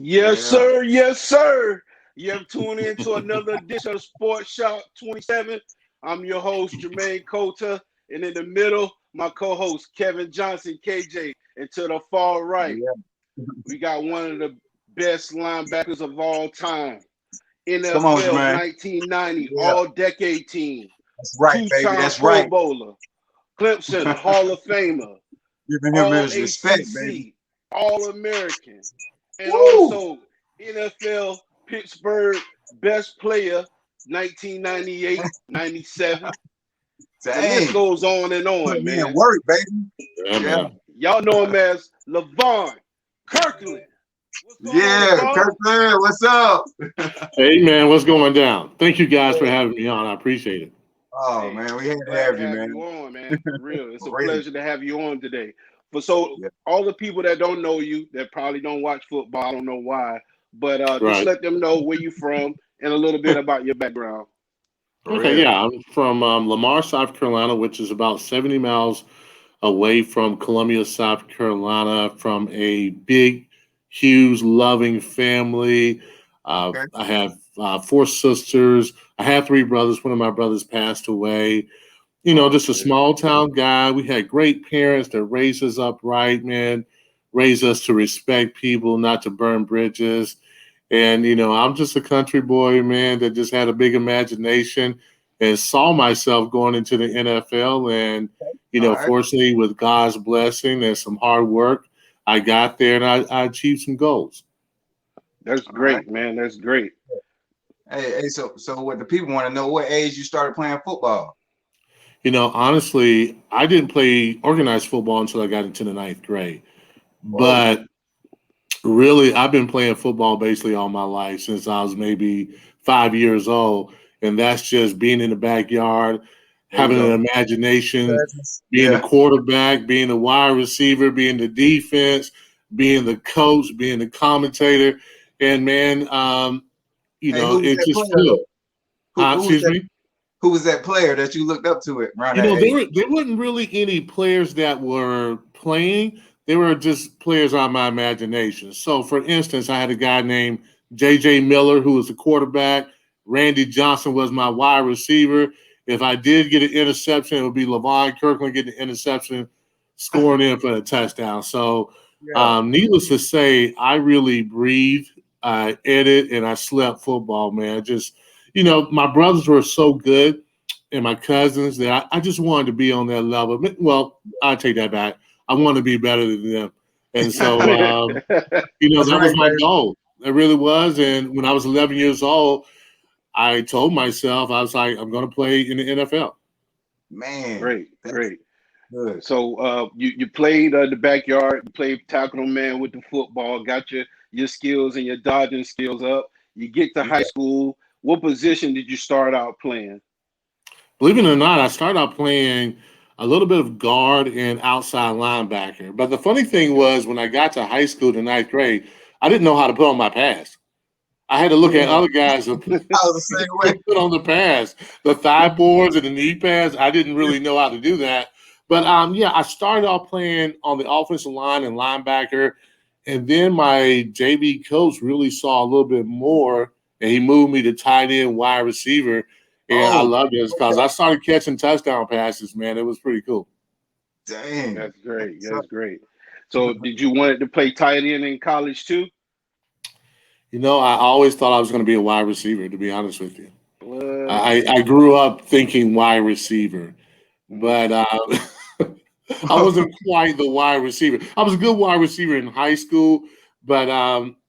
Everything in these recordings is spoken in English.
Yes, sir. Yes, sir. You have tuned in to another edition of Sports Shop 27. I'm your host, Jermaine Colter. And in the middle, my co-host, Kevin Johnson, KJ. And to the far right, we got one of the best linebackers of all time. Come on, NFL man. 1990 all-decade team. That's right, baby. That's right. Pro Bowler. Clemson Hall of Famer. Giving him his respect, baby. All-American. And also NFL Pittsburgh best player 1998, 97. The list goes on and on, man. Work, baby. Yeah. Y'all know him as Levon Kirkland. Kirkland, what's up? Hey, man, what's going down? Thank you guys for having me on. I appreciate it. Oh, man, we had to have you, man. You on, man. For real. It's a pleasure to have you on today. So all the people that don't know you, that probably don't watch football, I don't know why, but just let them know where you're from and a little bit about your background. Okay, I'm from Lamar, South Carolina, which is about 70 miles away from Columbia, South Carolina, from a big, huge, loving family. I have 4 sisters. I have 3 brothers. One of my brothers passed away. You know, just a small town guy. We had great parents that raised us up right, man, raised us to respect people, not to burn bridges. And, you know, I'm just a country boy, man, that just had a big imagination and saw myself going into the NFL. And, you know, fortunately, with God's blessing and some hard work, I got there and I achieved some goals. That's great, man. That's great. Hey, so what the people want to know, what age you started playing football? You know, honestly, I didn't play organized football until I got into the 9th grade. But really, I've been playing football basically all my life since I was maybe 5 years old. And that's just being in the backyard, having an imagination, being a quarterback, being a wide receiver, being the defense, being the coach, being the commentator. And, man, you know, it's just good. Excuse me? Who was that player that you looked up to it? You know, there wasn't really any players that were playing. They were just players on my imagination. So, for instance, I had a guy named J.J. Miller, who was a quarterback. Randy Johnson was my wide receiver. If I did get an interception, it would be Levon Kirkland getting the interception, scoring in for a touchdown. So, needless to say, I really breathed, I ate, and I slept football, man. Just, you know, my brothers were so good and my cousins that I just wanted to be on that level. Well, I'll take that back. I want to be better than them. And so, you know, that was my goal. It really was. And when I was 11 years old, I told myself, I was like, I'm going to play in the NFL. Man. Great. Good. So you played the backyard, you played tackle man with the football, got your skills and your dodging skills up. You get to high school. What position did you start out playing? Believe it or not, I started out playing a little bit of guard and outside linebacker. But the funny thing was, when I got to high school, the 9th grade, I didn't know how to put on my pads. I had to look at other guys that put on the pads, the thigh boards and the knee pads. I didn't really know how to do that. But, I started off playing on the offensive line and linebacker. And then my JV coach really saw a little bit more, and he moved me to tight end, wide receiver. And I loved this because I started catching touchdown passes, man. It was pretty cool. Dang. That's great. That's great. So did you want to play tight end in college too? You know, I always thought I was going to be a wide receiver, to be honest with you. I grew up thinking wide receiver, but I wasn't quite the wide receiver. I was a good wide receiver in high school, but,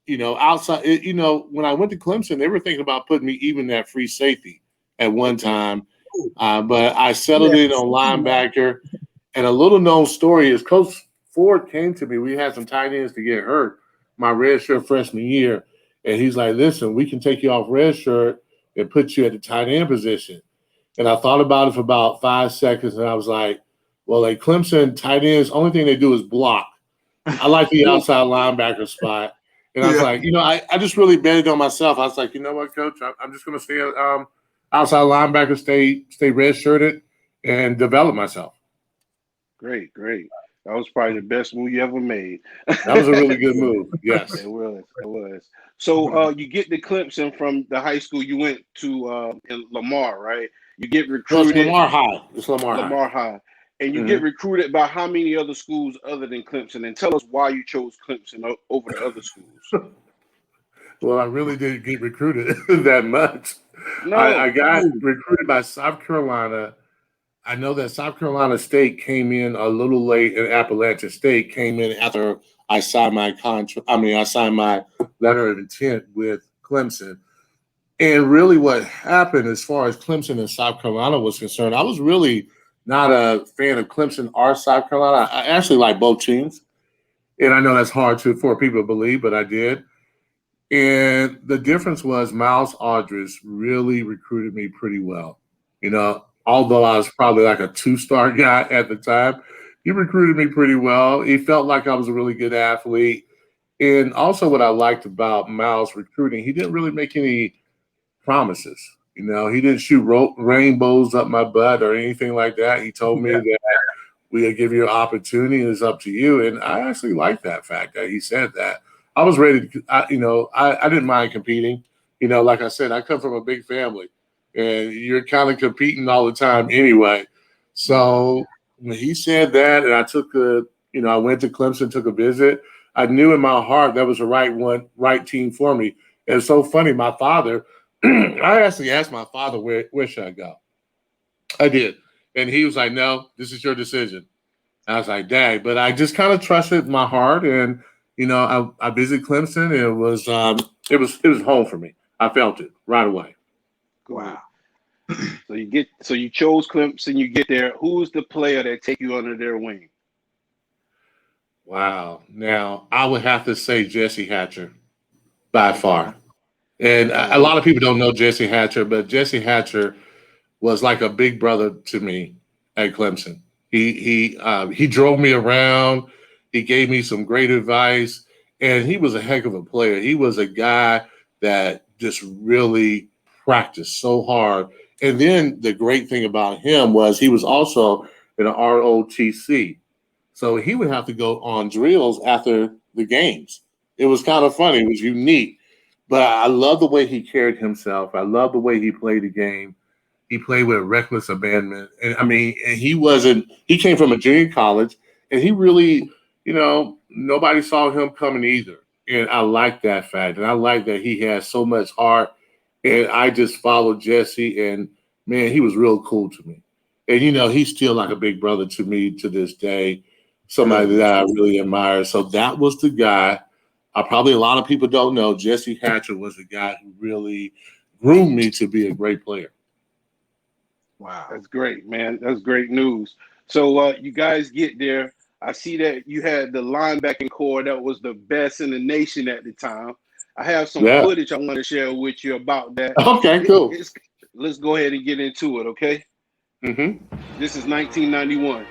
you know, outside, you know, when I went to Clemson, they were thinking about putting me even at free safety at one time. But I settled in on linebacker. And a little known story is Coach Ford came to me. We had some tight ends to get hurt my redshirt freshman year. And he's like, listen, we can take you off redshirt and put you at the tight end position. And I thought about it for about 5 seconds, and I was like, well, like Clemson tight ends, only thing they do is block. I like the outside linebacker spot. And I was like, you know, I just really betted on myself. I was like, you know what, Coach, I'm just going to stay outside linebacker, stay redshirted, and develop myself. Great. That was probably the best move you ever made. That was a really good move. Yes. It was. It was. So you get to Clemson from the high school you went to in Lamar, right? You get No, it's recruited. Lamar High. It's Lamar High. Lamar High. And you get Mhm. recruited by how many other schools other than Clemson? And tell us why you chose Clemson over the other schools. Well, I really didn't get recruited that much. I No. got recruited by South Carolina. I know that South Carolina State came in a little late, and Appalachian State came in after I signed my contract. I mean, I signed my letter of intent with Clemson. And really, what happened as far as Clemson and South Carolina was concerned, I was really not a fan of Clemson or South Carolina. I actually like both teams. And I know that's hard for people to believe, but I did. And the difference was Miles Aldridge really recruited me pretty well. Although I was probably like a two-star guy at the time, he recruited me pretty well. He felt like I was a really good athlete. And also what I liked about Miles recruiting, he didn't really make any promises. He didn't shoot rainbows up my butt or anything like that. He told me that we'll give you an opportunity. It's up to you. And I actually like that fact that he said that. I was ready to, I didn't mind competing. Like I said, I come from a big family and you're kind of competing all the time anyway. So when he said that and I went to Clemson, took a visit, I knew in my heart that was the right team for me. And it's so funny, my father, I actually asked my father, where should I go? I did. And he was like, no, this is your decision. I was like, dang, but I just kind of trusted my heart, and I visited Clemson. It was home for me. I felt it right away. Wow. So you chose Clemson. You get there. Who's the player that take you under their wing? Wow. Now I would have to say Jesse Hatcher by far. And a lot of people don't know Jesse Hatcher, but Jesse Hatcher was like a big brother to me at Clemson. He drove me around. He gave me some great advice, and he was a heck of a player. He was a guy that just really practiced so hard. And then the great thing about him was he was also an ROTC, so he would have to go on drills after the games. It was kind of funny. It was unique, but I love the way he carried himself. I love the way he played the game. He played with reckless abandonment. And I mean, and he came from a junior college and he really, nobody saw him coming either. And I like that fact. And I like that he has so much heart. And I just followed Jesse and man, he was real cool to me. And he's still like a big brother to me to this day, somebody that I really admire. So that was the guy. Probably a lot of people don't know Jesse Hatcher was the guy who really groomed me to be a great player. Wow, that's great, man. That's great news. So you guys get there. I see that you had the linebacking core that was the best in the nation at the time. I have some footage I want to share with you about that. Okay, cool. Let's go ahead and get into it, okay? Mm-hmm. This is 1991.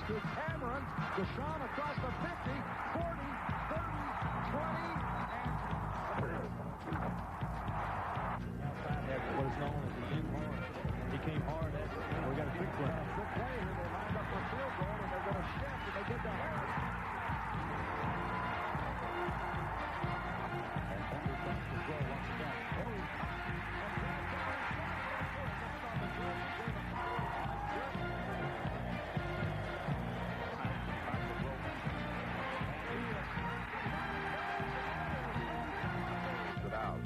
to Cameron. Deshaun across the 50, 40, 30, 20, outside had what is known as he came hard. He came hard. We got a quick play. Good play here. They lined up for a field goal, and they're going to shift, and they get to Hart. And Henry back to throw once again.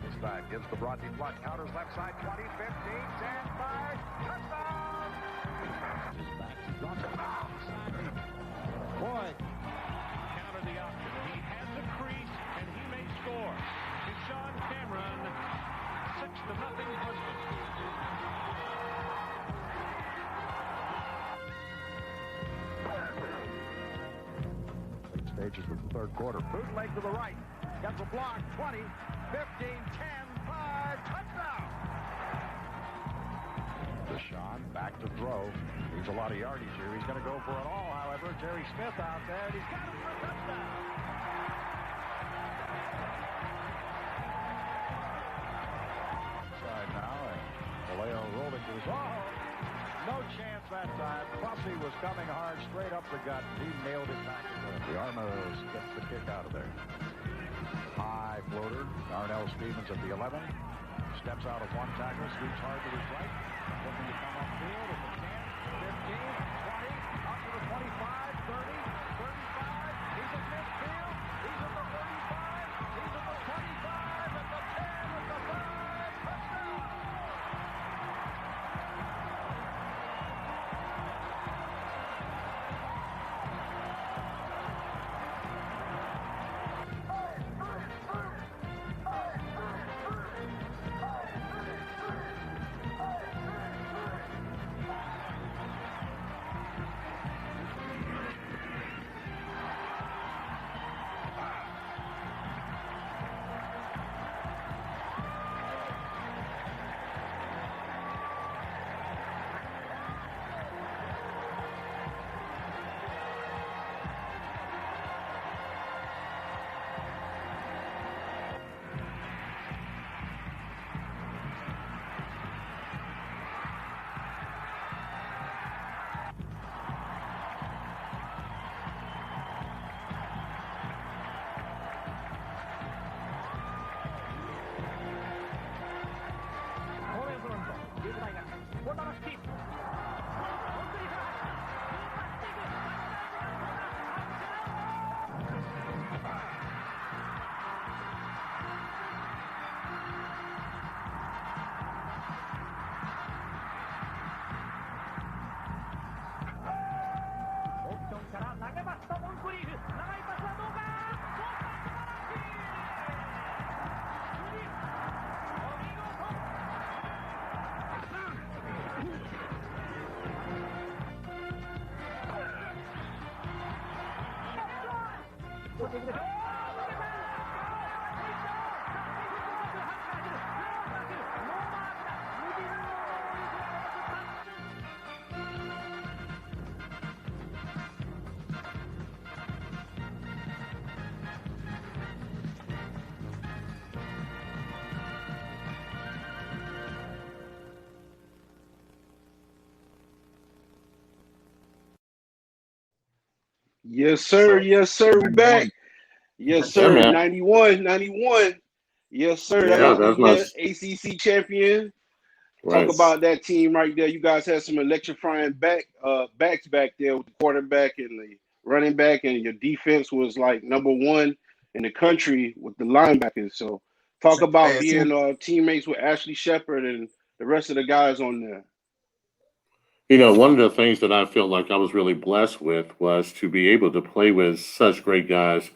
This time gives the Broadney block, counters left side, 20, 15, 10, 5, touchdown! Just back to Johnson. Boyd. Counter the option. He has a crease, and he may score. Deshaun Cameron, 6-0 husband. Late stages of the third quarter. Bootleg to the right. Gets a block, 20, 15, 10, 5, touchdown! Deshaun back to throw. Needs a lot of yardage here. He's going to go for it all, however. Jerry Smith out there, and he's got it for a touchdown. Side now, and Vallejo rolling to his no chance that time. Bussey was coming hard straight up the gut. He nailed it back. The Armas gets the kick out of there. High floater. Darnell Stevens at the 11. Steps out of one tackle, sweeps hard to his right. Looking to come upfield if he can. 15, 20, up to the 25, 30, 35. He's at midfield. He's at the 35. He's at the 25, at the 10, at the 5. Touchdown! Yes, sir. Yes, sir. We back. Yes, sir. Yeah, 91. Yes, sir. Yeah, That that's was my the ACC champion. right. Talk about that team right there. You guys had some electrifying backs back there with the quarterback and the running back, and your defense was like number one in the country with the linebackers. So talk about being teammates with Ashley Shepard and the rest of the guys on there. You know, one of the things that I feel like I was really blessed with was to be able to play with such great guys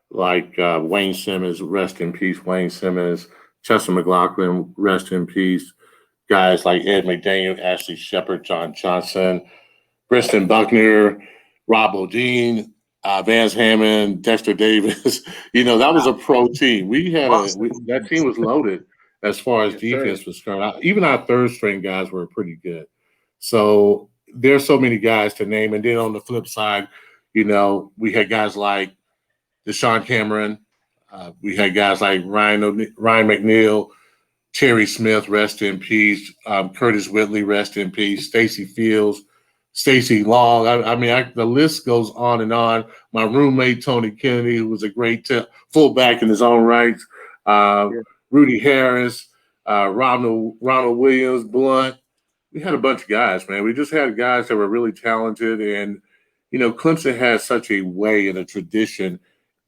like Wayne Simmons, rest in peace, Wayne Simmons, Chester McLaughlin, rest in peace, guys like Ed McDaniel, Ashley Shepard, John Johnson, Briston Buckner, Rob Bodine, Vance Hammond, Dexter Davis. You know, that was a pro team. That team was loaded as far as defense was concerned. Even our third string guys were pretty good. So there's so many guys to name. And then on the flip side, we had guys like Deshaun Cameron. We had guys like Ryan McNeil, Terry Smith, rest in peace. Curtis Whitley, rest in peace. Stacy Fields, Stacey Long. The list goes on and on. My roommate, Tony Kennedy, who was a great fullback in his own right. Rudy Harris, Ronald Williams, Blunt. We had a bunch of guys, man. We just had guys that were really talented. And, Clemson has such a way and a tradition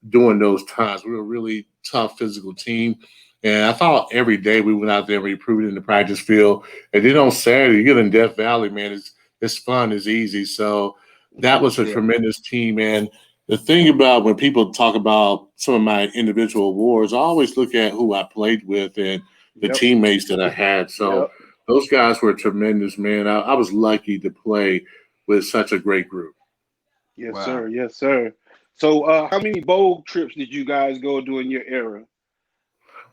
during those times. We were a really tough physical team. And I thought every day we went out there and we improved in the practice field. And then on Saturday, you get in Death Valley, man, it's fun, it's easy. So that was a tremendous team. And the thing about when people talk about some of my individual awards, I always look at who I played with and the teammates that I had. So those guys were tremendous, man. I was lucky to play with such a great group. Yes, sir. Yes, sir. So how many bowl trips did you guys go during your era?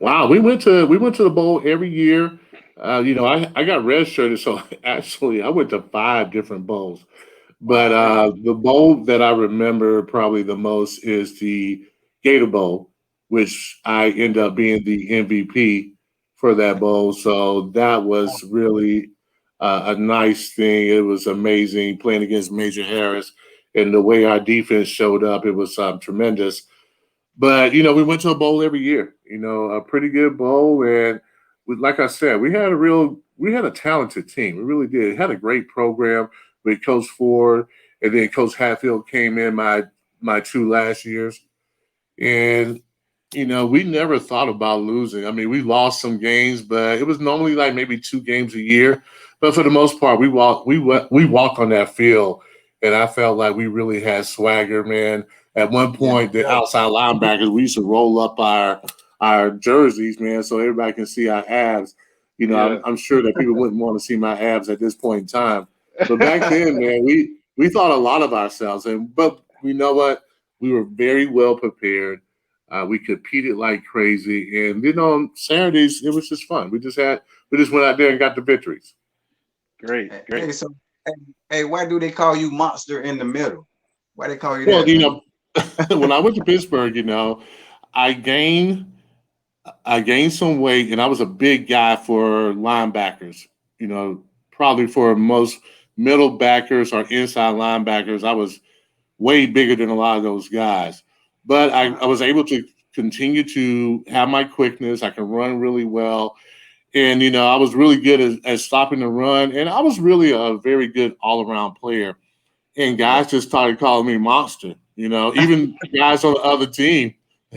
Wow, we went to the bowl every year. I got redshirted, so actually I went to 5 different bowls. But the bowl that I remember probably the most is the Gator Bowl, which I end up being the MVP for that bowl. So that was really a nice thing. It was amazing playing against Major Harris, and the way our defense showed up, it was tremendous. But, we went to a bowl every year, a pretty good bowl. And like I said, we had a talented team. We really did. Had a great program with Coach Ford, and then Coach Hatfield came in my 2 last years. And, we never thought about losing. We lost some games, but it was normally like maybe 2 games a year. But for the most part, we walked on that field, and I felt like we really had swagger, man. At one point, the outside linebackers, we used to roll up our jerseys, man, so everybody can see our abs. I'm sure that people wouldn't want to see my abs at this point in time. But back then, man, we thought a lot of ourselves. But you know what? We were very well prepared. We competed like crazy. And then on Saturdays, it was just fun. We just went out there and got the victories. Great. Hey, why do they call you Monster in the Middle? Why they call you that? Well, when I went to Pittsburgh, I gained some weight, and I was a big guy for linebackers. Probably for most middle backers or inside linebackers, I was way bigger than a lot of those guys. But I was able to continue to have my quickness. I can run really well. And, I was really good at stopping the run. And I was really a very good all-around player. And guys just started calling me Monster. Even guys on the other team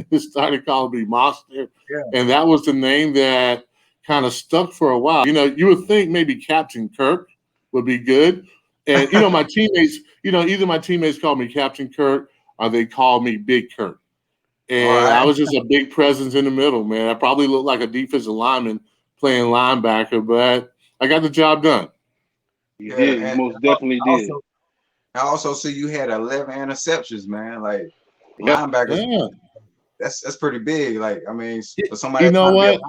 just started calling me Monster. Yeah. And that was the name that kind of stuck for a while. You would think maybe Captain Kirk would be good. And, my teammates, either my teammates called me Captain Kirk or they called me Big Kirk. And I was just a big presence in the middle, man. I probably looked like a defensive lineman playing linebacker, but I got the job done. You did. You most definitely did. I also see you had 11 interceptions, man. Like linebackers, that's pretty big. Like, for somebody. You know what?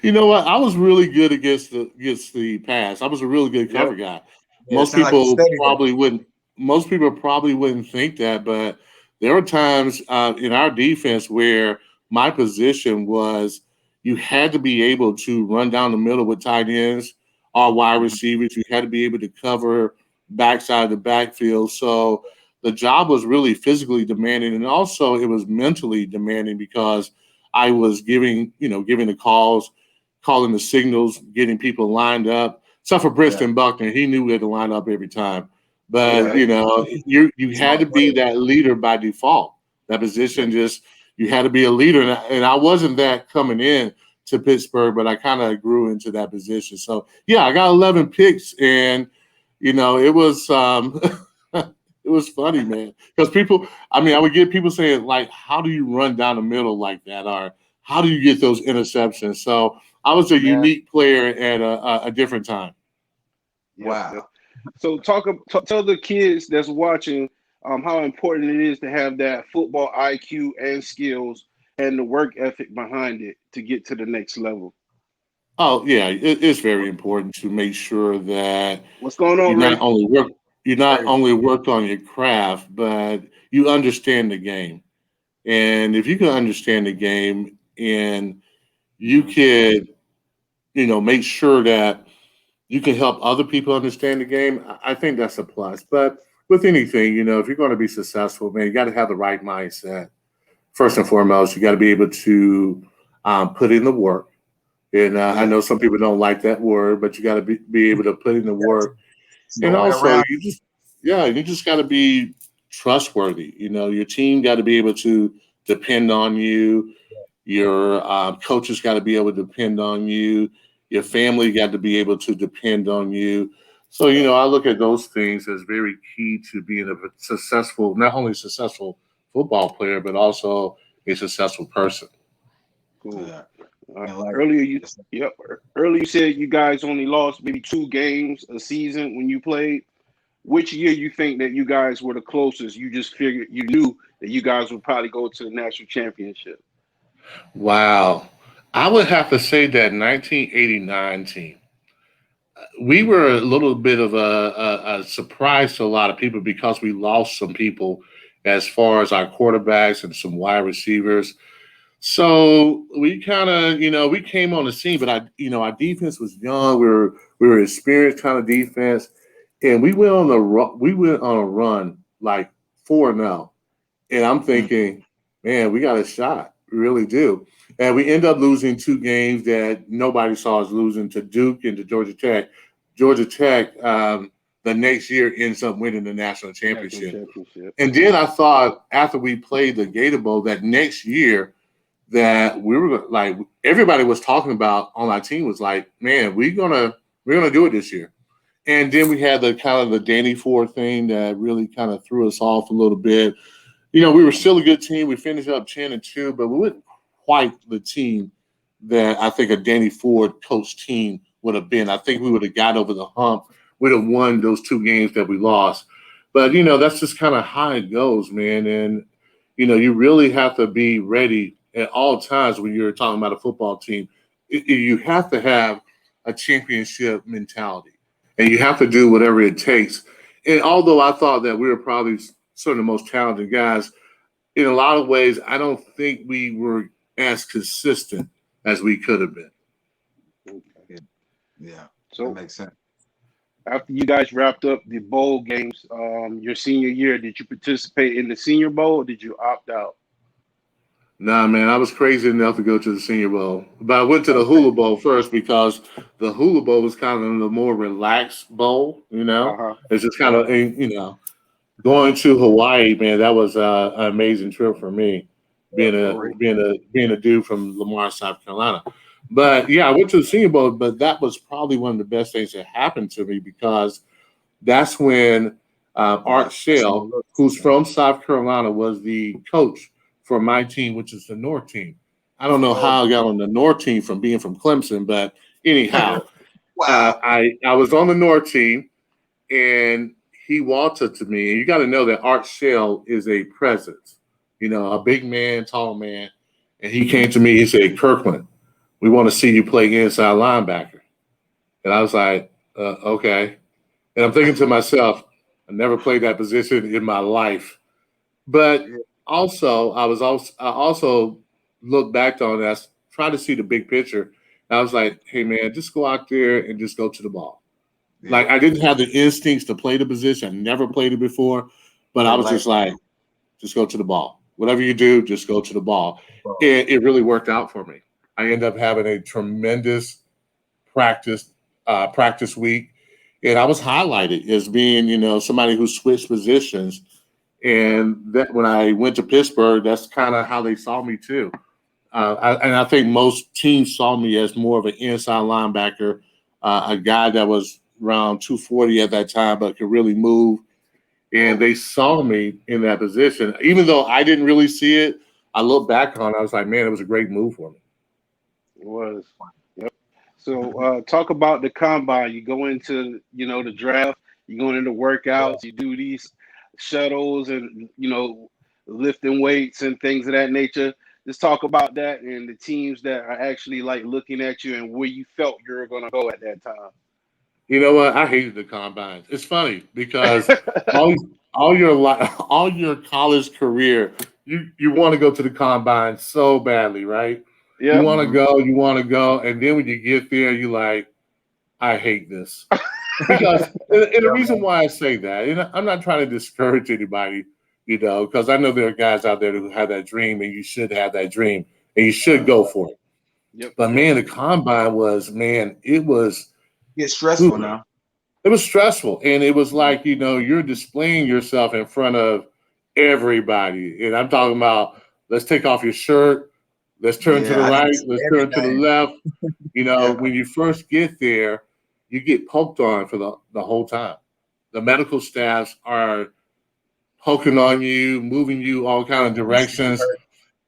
You know what? I was really good against the pass. I was a really good cover guy. Most people probably wouldn't. Most people probably wouldn't think that, but there were times in our defense where my position was you had to be able to run down the middle with tight ends or wide receivers. You had to be able to cover backside of the backfield. So the job was really physically demanding, and also it was mentally demanding because I was giving the calls, calling the signals, getting people lined up. Except for Briston Buckner, he knew where to line up every time. But you had to be that leader by default. That position you had to be a leader, and I wasn't that coming in to Pittsburgh, but I kind of grew into that position. So I got 11 picks, and it was it was funny, man, because people. I would get people saying like, "How do you run down the middle like that?" Or "How do you get those interceptions?" So I was a unique player at a different time. Wow. So tell the kids that's watching how important it is to have that football IQ and skills and the work ethic behind it to get to the next level. Oh yeah, it's very important to make sure that What's going you on, Ray? not only work you not only work on your craft, but you understand the game. And if you can understand the game and you could, make sure that you can help other people understand the game, I think that's a plus. But with anything, if you're going to be successful, man, you got to have the right mindset. First and foremost, you got to be able to put in the work. And I know some people don't like that word, but you got to be able to put in the work. And No way also, around. you just got to be trustworthy. Your team got to be able to depend on you. Your coaches got to be able to depend on you. Your family got to be able to depend on you. So, I look at those things as very key to being a successful, not only successful football player, but also a successful person. Cool. Yeah. And like, Earlier you said you guys only lost maybe 2 games a season when you played. Which year you think that you guys were the closest? You just figured you knew that you guys would probably go to the national championship. Wow. I would have to say that 1989 team. We were a little bit of a surprise to a lot of people because we lost some people as far as our quarterbacks and some wide receivers. So we kind of, we came on the scene, but our defense was young. We were experienced kind of defense, and we went on a run like 4-0, and I'm thinking, man, we got a shot. We really do. And we end up losing 2 games that nobody saw us losing, to Duke and to Georgia Tech. Georgia Tech, the next year, ends up winning the national championship. And then I thought after we played the Gator Bowl that next year that we were like, everybody was talking about on our team was like, man, we're gonna do it this year. And then we had the kind of the Danny Ford thing that really kind of threw us off a little bit. We were still a good team. We finished up 10-2, but we weren't quite the team that I think a Danny Ford coach team would have been. I think we would have got over the hump. We'd have won those 2 games that we lost. But, that's just kind of how it goes, man. And, you really have to be ready at all times when you're talking about a football team. You have to have a championship mentality, and you have to do whatever it takes. And although I thought that we were probably some of the most talented guys, in a lot of ways, I don't think we were as consistent as we could have been. Yeah, so that makes sense. After you guys wrapped up the bowl games, your senior year, did you participate in the Senior Bowl or did you opt out? Nah, man, I was crazy enough to go to the Senior Bowl. But I went to the Hula Bowl first because the Hula Bowl was kind of the more relaxed bowl, It's just kind of, going to Hawaii, man, that was an amazing trip for me, being a dude from Lamar, South Carolina. But yeah, I went to the Senior Bowl, but that was probably one of the best things that happened to me because that's when Art Shell, who's from South Carolina, was the coach for my team, which is the North team. I don't know how I got on the North team from being from Clemson, but anyhow, I was on the North team, and he walked up to me, and you got to know that Art Shell is a presence, a big man, tall man, and he came to me. He said, "Kirkland, we want to see you play inside linebacker." And I was like, "Okay." And I'm thinking to myself, I never played that position in my life, but also I also looked back on that, tried to see the big picture. And I was like, "Hey, man, just go out there and just go to the ball." Yeah. Like, I didn't have the instincts to play the position. I never played it before, but I was just like, just go to the ball. Whatever you do, just go to the ball. And it really worked out for me. I ended up having a tremendous practice week, and I was highlighted as being, somebody who switched positions. And that when I went to Pittsburgh, that's kind of how they saw me too. And I think most teams saw me as more of an inside linebacker, a guy that was around 240 at that time, but could really move. And they saw me in that position. Even though I didn't really see it, I look back on it, I was like, man, it was a great move for me. It was. Yep. So talk about the combine. You go into, the draft, you go into workouts, you do these shuttles and, lifting weights and things of that nature. Just talk about that and the teams that are actually like looking at you and where you felt you were going to go at that time. You know what? I hated the combines. It's funny because all your college career, you want to go to the combine so badly, right? Yeah. You want to go, and then when you get there, you're like, I hate this. Because and the reason why I say that, and I'm not trying to discourage anybody, because I know there are guys out there who have that dream, and you should have that dream, and you should go for it. Yep. But man, the combine it was It's stressful now. It was stressful, and it was like you're displaying yourself in front of everybody, and I'm talking about let's take off your shirt, let's turn to the right, let's turn to the left. When you first get there, you get poked on for the whole time. The medical staffs are poking on you, moving you all kind of directions.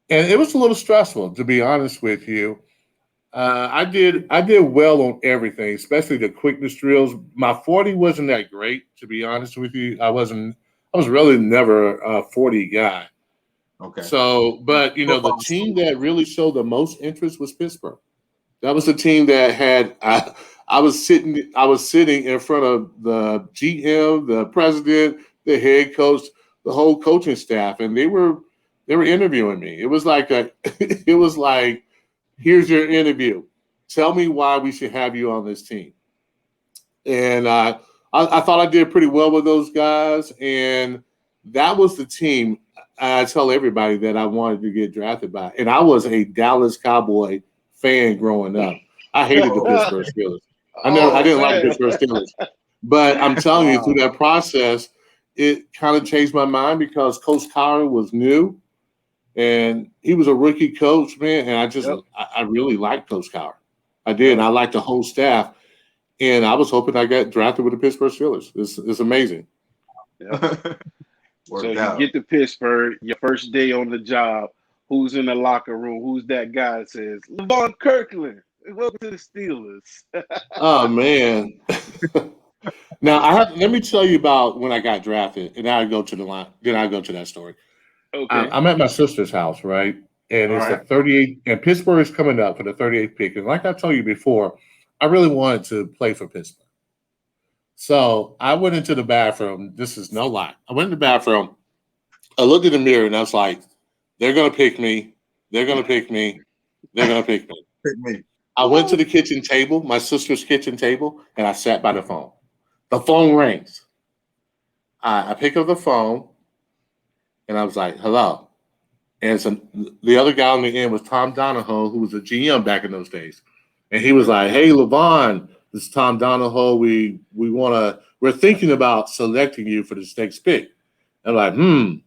And it was a little stressful, to be honest with you. I did well on everything, especially the quickness drills. My 40 wasn't that great, to be honest with you. I was really never a 40 guy. Okay. So, but the team that really showed the most interest was Pittsburgh. That was the team that had I was sitting in front of the GM, the president, the head coach, the whole coaching staff, and they were interviewing me. It was like here's your interview. Tell me why we should have you on this team. And I thought I did pretty well with those guys, and that was the team I tell everybody that I wanted to get drafted by. And I was a Dallas Cowboy fan growing up. I hated the Pittsburgh Steelers. I didn't like Pittsburgh Steelers. But I'm telling you, through that process, it kind of changed my mind because Coach Colter was new, and he was a rookie coach, man. And I really liked Coach Colter. I did. And I liked the whole staff. And I was hoping I got drafted with the Pittsburgh Steelers. It's amazing. Yep. So you get to Pittsburgh, your first day on the job. Who's in the locker room? Who's that guy that says, Levon Kirkland, welcome to the Steelers? Oh, man. Now, let me tell you about when I got drafted, and then I go to the line. Then I go to that story. Okay. I'm at my sister's house, right? And it's the 38th, and Pittsburgh is coming up for the 38th pick. And like I told you before, I really wanted to play for Pittsburgh. So I went into the bathroom. This is no lie. I went in the bathroom. I looked in the mirror, and I was like, they're going to pick me. They're going to pick me. They're going to pick me. Pick me. I went to the kitchen table, my sister's kitchen table, and I sat by the phone. The phone rings. I pick up the phone, and I was like, hello. And the other guy on the end was Tom Donahoe, who was a GM back in those days. And he was like, hey, Levon, this is Tom Donahoe. We're thinking about selecting you for this next pick. I'm like,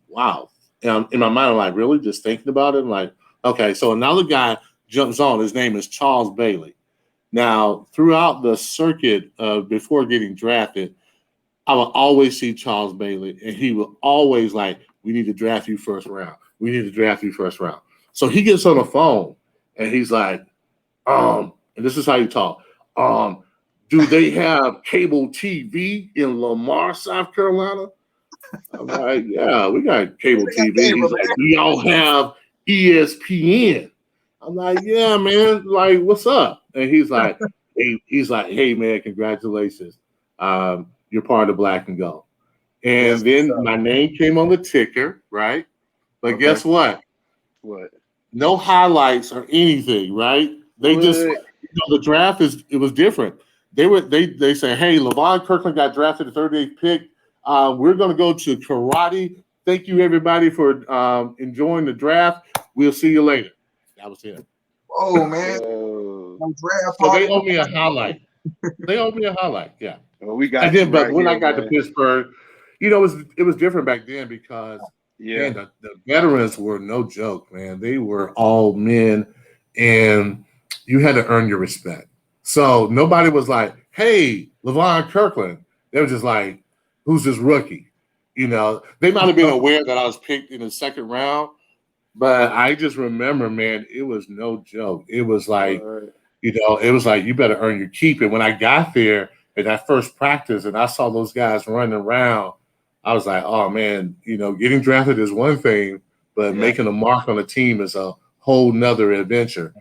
wow. And in my mind, I'm like, really? Just thinking about it? I'm like, okay. So another guy jumps on. His name is Charles Bailey. Now, throughout the circuit before getting drafted, I would always see Charles Bailey, and he would always like, we need to draft you first round. We need to draft you first round. So he gets on the phone, and he's like, and this is how you talk. Do they have cable TV in Lamar, South Carolina? I'm like, yeah, we got cable TV. He's like, do y'all have ESPN? I'm like, yeah, man. Like, what's up? And he's like, hey, man, congratulations. You're part of Black and Gold. And then my name came on the ticker, right? But guess what? What? No highlights or anything, right? They just, the draft it was different. They say, hey, Levon Kirkland got drafted the 38th pick. We're going to go to karate. Thank you, everybody, for enjoying the draft. We'll see you later. That was it. Oh, man. So they owe me a highlight. Yeah. Well, we got but when I got to Pittsburgh, it was different back then because man, the veterans were no joke, man. They were all men, and you had to earn your respect. So nobody was like, hey, Levon Kirkland. They were just like, who's this rookie? They might have been aware that I was picked in the second round, but I just remember, man, it was no joke. It was like, it was like, you better earn your keep. And when I got there at that first practice and I saw those guys running around, I was like, oh, man, getting drafted is one thing, but making a mark on a team is a whole nother adventure.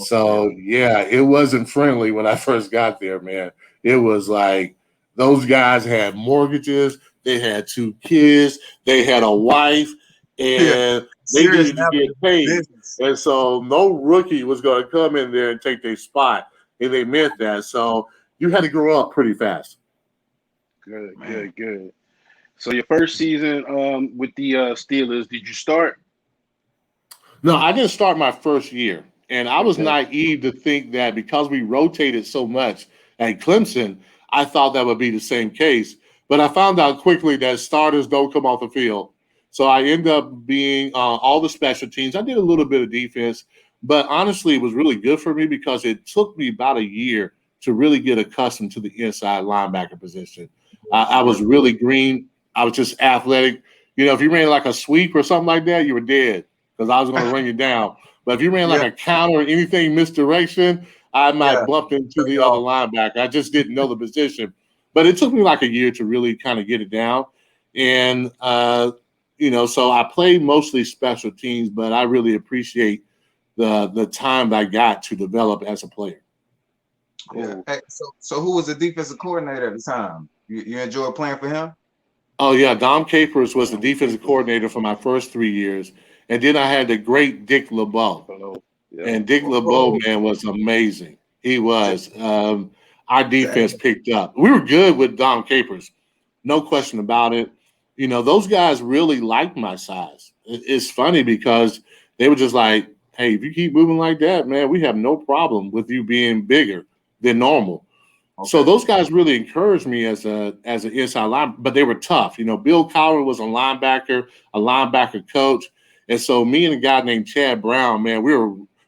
So, yeah, it wasn't friendly when I first got there, man. It was like those guys had mortgages. They had 2 kids. They had a wife. And they needed to get paid. Business. And so no rookie was going to come in there and take their spot. And they meant that. So you had to grow up pretty fast. Good. So your first season with the Steelers, did you start? No, I didn't start my first year. And I was naive to think that because we rotated so much at Clemson, I thought that would be the same case. But I found out quickly that starters don't come off the field. So I ended up being all the special teams. I did a little bit of defense. But honestly, it was really good for me because it took me about a year to really get accustomed to the inside linebacker position. I was really green. I was just athletic. You know, if you ran like a sweep or something like that, you were dead because I was going to run you down. But if you ran like a counter or anything misdirection, I might bump into the other linebacker. I just didn't know the position. But it took me like a year to really kind of get it down. And, you know, so I played mostly special teams, but I really appreciate the time that I got to develop as a player. Cool. Yeah. Hey, so who was the defensive coordinator at the time? You enjoyed playing for him? Oh, yeah. Dom Capers was the defensive coordinator for my first 3 years. And then I had the great Dick LeBeau. And Dick LeBeau, man, was amazing. He was. Our defense picked up. We were good with Dom Capers. No question about it. You know, those guys really liked my size. It's funny because they were just like, hey, if you keep moving like that, man, we have no problem with you being bigger than normal. Okay. So those guys really encouraged me as an inside line, but they were tough. You know, Bill Cowher was a linebacker coach. And so me and a guy named Chad Brown, man, we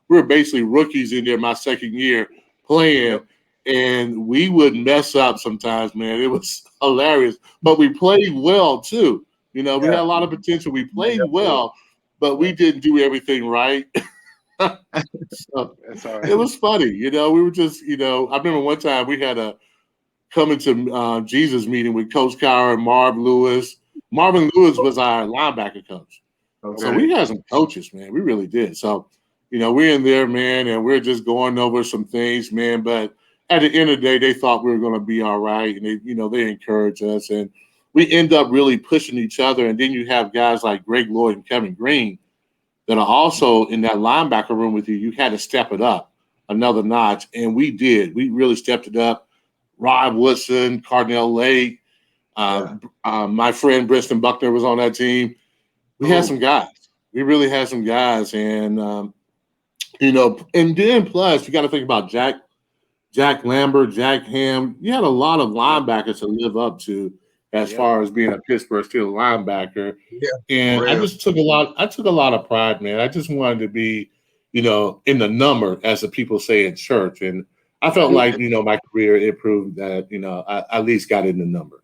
were basically rookies in there my second year playing, and we would mess up sometimes, man. It was hilarious. But we played well, too. You know, we had a lot of potential. We played well, but we didn't do everything right. So that's all right. It was funny. You know, we were just, you know, I remember one time we had a coming to Jesus meeting with Coach Cowher and Marvin Lewis. Marvin Lewis was our linebacker coach. Okay. So we had some coaches, man. We really did. So, you know, we're in there, man, and we're just going over some things, man. But at the end of the day, they thought we were going to be all right. And, they, you know, they encouraged us. And we end up really pushing each other. And then you have guys like Greg Lloyd and Kevin Green that are also in that linebacker room with you. You had to step it up another notch. And we did. We really stepped it up. Rod Woodson, Cardinal Lake, my friend Briston Buckner was on that team. We had some guys. We really had some guys. And, you know, and then plus you got to think about Jack Lambert, Jack Ham. You had a lot of linebackers to live up to as far as being a Pittsburgh Steelers linebacker. Yeah, and I took a lot of pride, man. I just wanted to be, you know, in the number, as the people say in church. And I felt like, you know, my career, it proved that, you know, I at least got in the number.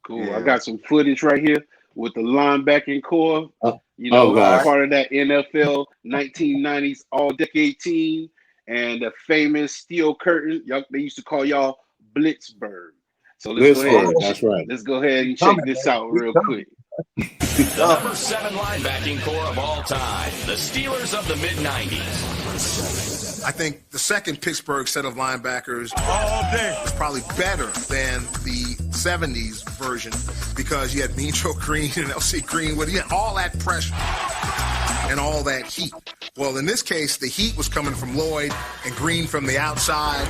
Cool. Yeah. I got some footage right here with the linebacking core. You know, part of that NFL 1990s All-Decade team and the famous steel curtain. They used to call y'all Blitzburg. So let's go ahead and check this out real quick. The number 7 linebacking core of all time, the Steelers of the mid-90s. I think the second Pittsburgh set of linebackers all day was probably better than the 70s version because you had Mean-Joe Green and L.C. Greenwood. You had all that pressure and all that heat. Well, in this case, the heat was coming from Lloyd and Green from the outside.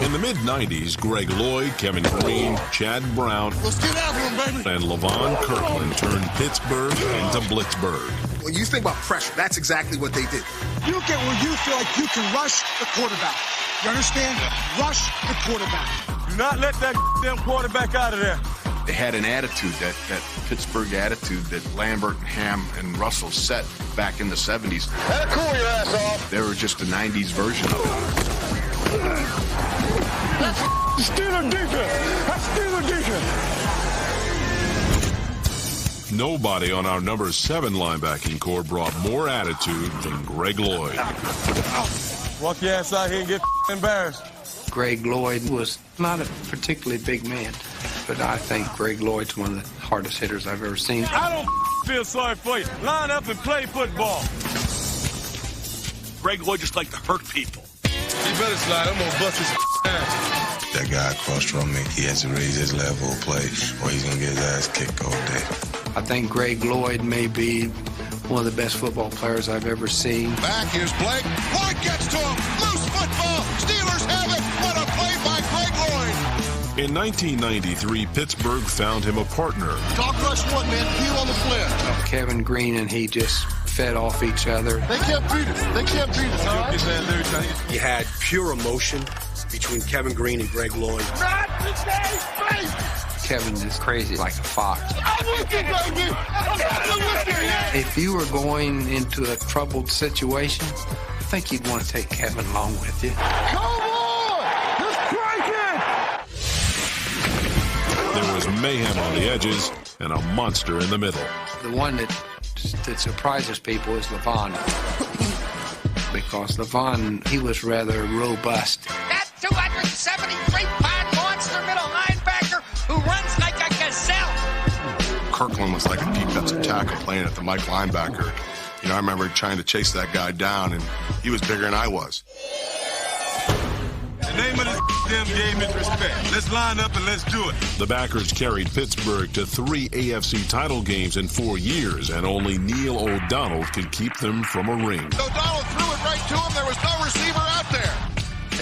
In the mid-90s, Greg Lloyd, Kevin Green, Chad Brown, let's get after him, baby, and Levon Kirkland turned Pittsburgh into Blitzburg. When you think about pressure, that's exactly what they did. You get where you feel like you can rush the quarterback. You understand? Rush the quarterback. Do not let that damn quarterback out of there. They had an attitude, that Pittsburgh attitude that Lambert, Ham, and Russell set back in the 70s. That'll cool your ass off. They were just the 90s version of it. That's Steeler defense. That's Steeler defense. Nobody on our number 7 linebacking core brought more attitude than Greg Lloyd. Walk your ass out here and get embarrassed. Greg Lloyd was not a particularly big man, but I think Greg Lloyd's one of the hardest hitters I've ever seen. I don't feel sorry for you. Line up and play football. Greg Lloyd just liked to hurt people. You better slide. I'm gonna bust his ass. That guy across from me, he has to raise his level of play, or he's gonna get his ass kicked all day. I think Greg Lloyd may be one of the best football players I've ever seen. Back, here's Blake. Lloyd gets to him. Loose football. Steelers have it. What a play by Greg Lloyd. In 1993, Pittsburgh found him a partner. Dog rush one, man. Heel on the flip. Kevin Green and he just fed off each other. They can't beat us. They can't beat us, all right? You had pure emotion between Kevin Green and Greg Lloyd. Not today, Kevin is crazy like a fox. I'm with you, baby. I'm with you. If you were going into a troubled situation, I think you'd want to take Kevin along with you. Come on! Let's crank it! There was mayhem on the edges and a monster in the middle. The one that surprises people is Levon. Because Levon, he was rather robust. That 273-pound monster middle linebacker who runs like a gazelle. Kirkland was like a defensive tackle playing at the Mike linebacker. You know, I remember trying to chase that guy down, and he was bigger than I was. The name of this damn game is respect. Let's line up and let's do it. The Backers carried Pittsburgh to 3 AFC title games in 4 years, and only Neil O'Donnell could keep them from a ring. O'Donnell threw it right to him. There was no receiver out there.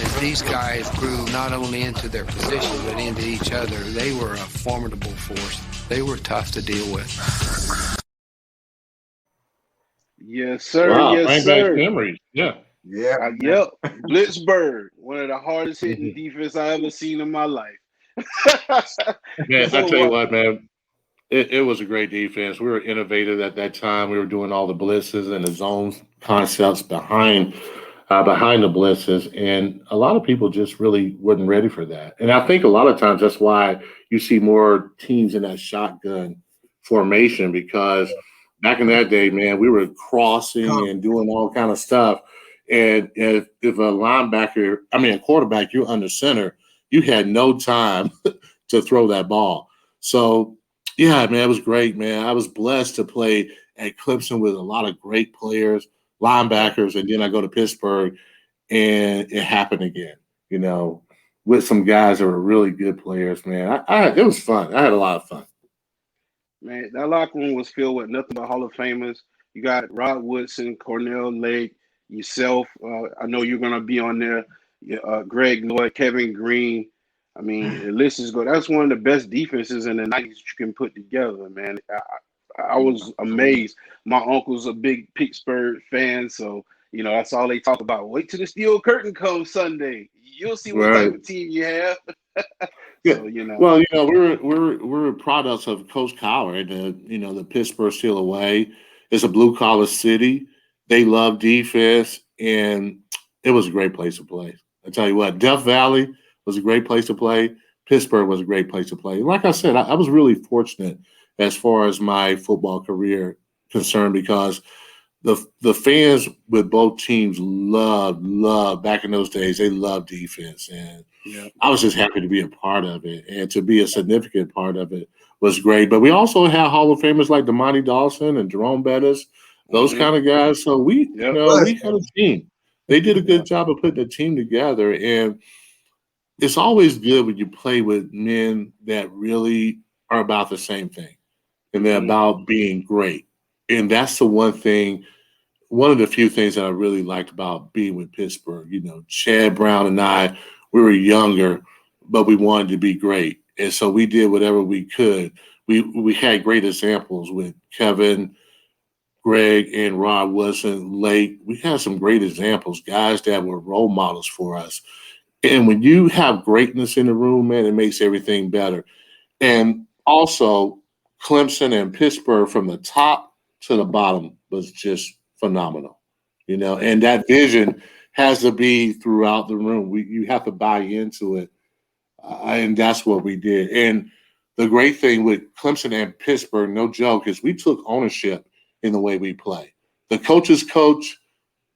As these guys grew not only into their position, but into each other, they were a formidable force. They were tough to deal with. Yes, sir. Wow, yes, sir. Memories. Yeah. Yeah. Yep. Blitzburg, one of the hardest hitting defense I ever seen in my life. Man, I tell you what, man, it was a great defense. We were innovative at that time. We were doing all the blitzes and the zone concepts behind the blitzes, and a lot of people just really wasn't ready for that. And I think a lot of times that's why you see more teams in that shotgun formation, because back in that day, man, we were crossing and doing all kind of stuff. And if a quarterback, you're under center, you had no time to throw that ball. So, yeah, man, it was great, man. I was blessed to play at Clemson with a lot of great players, linebackers, and then I go to Pittsburgh, and it happened again, you know, with some guys that were really good players, man. It was fun. I had a lot of fun. Man, that locker room was filled with nothing but Hall of Famers. You got Rod Woodson, Cornell Lake, yourself. I know you're going to be on there. Greg Lloyd, Kevin Green. I mean, the list is good. That's one of the best defenses in the 90s you can put together, man. I was amazed. My uncle's a big Pittsburgh fan, so, you know, that's all they talk about. Wait till the steel curtain comes Sunday. You'll see what type of team you have. So, you know. Well, you know, we're products of Coach Cowher. The Pittsburgh Steel away. It's a blue collar city. They love defense, and it was a great place to play. I tell you what, Death Valley was a great place to play. Pittsburgh was a great place to play. Like I said, I was really fortunate as far as my football career concerned, because the fans with both teams loved back in those days. They loved defense, and I was just happy to be a part of it, and to be a significant part of it was great. But we also had Hall of Famers like DeMonte Dawson and Jerome Bettis, those kind of guys. So we had a team. They did a good job of putting a team together, and it's always good when you play with men that really are about the same thing, and they're about being great. And that's the one of the few things that I really liked about being with Pittsburgh. You know, Chad Brown and I, we were younger, but we wanted to be great. And so we did whatever we could. We had great examples with Kevin, Greg, and Rod Wilson, Lake. We had some great examples, guys that were role models for us. And when you have greatness in the room, man, it makes everything better. And also, Clemson and Pittsburgh from the top to the bottom was just phenomenal, you know, and that vision has to be throughout the room. You have to buy into it, and that's what we did. And the great thing with Clemson and Pittsburgh, no joke, is we took ownership in the way we play. The coaches coach,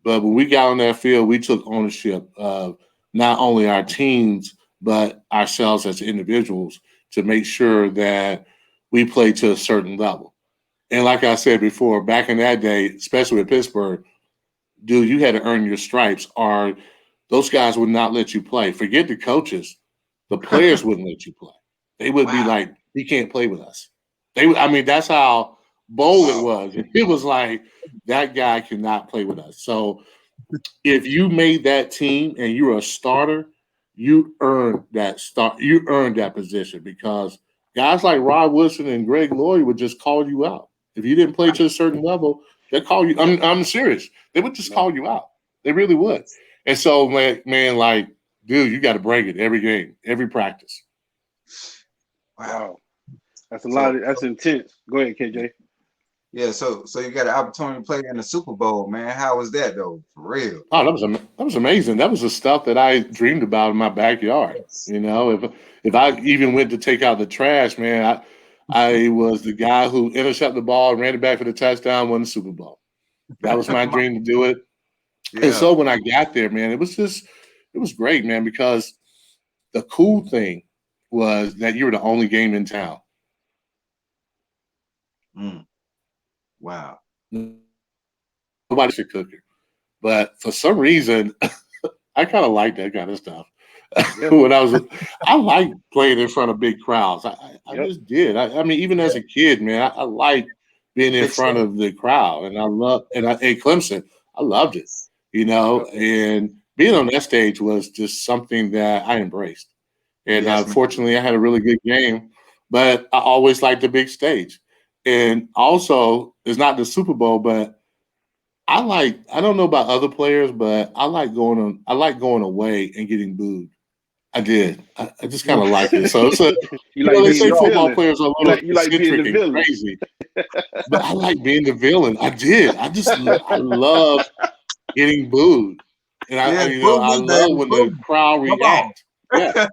but when we got on that field, we took ownership of not only our teams, but ourselves as individuals to make sure that we play to a certain level. And like I said before, back in that day, especially with Pittsburgh, dude, you had to earn your stripes, or those guys would not let you play. Forget the coaches. The players wouldn't let you play. They would be like, he can't play with us. That's how bold it was. It was like, that guy cannot play with us. So if you made that team and you were a starter, you earned that start. You earned that position, because guys like Rod Woodson and Greg Lloyd would just call you out. If you didn't play to a certain level, they'd call you. I'm serious. They would just call you out. They really would. And so, man, like, dude, you got to bring it every game, every practice. Wow. That's a lot. That's intense. Go ahead, KJ. Yeah, so you got an opportunity to play in the Super Bowl, man. How was that though? For real? Oh, that was amazing. That was the stuff that I dreamed about in my backyard. You know, if I even went to take out the trash, man, I was the guy who intercepted the ball and ran it back for the touchdown, won the Super Bowl. That was my dream to do it. Yeah. And so when I got there, man, it was great, man, because the cool thing was that you were the only game in town. Wow. Nobody should cook it. But for some reason, I kind of like that kind of stuff. When I like playing in front of big crowds. I just did. I mean, even as a kid, man, I like being in front of the crowd. And at Clemson, I loved it, you know, and being on that stage was just something that I embraced. And fortunately, I had a really good game, but I always liked the big stage. And also, it's not the Super Bowl, but I don't know about other players, but I like going away and getting booed. I did. I just kind of like it. So it's they say football players are a little eccentric and crazy, but I like being the villain. I did. I love getting booed, and I love when the crowd reacts. Yeah.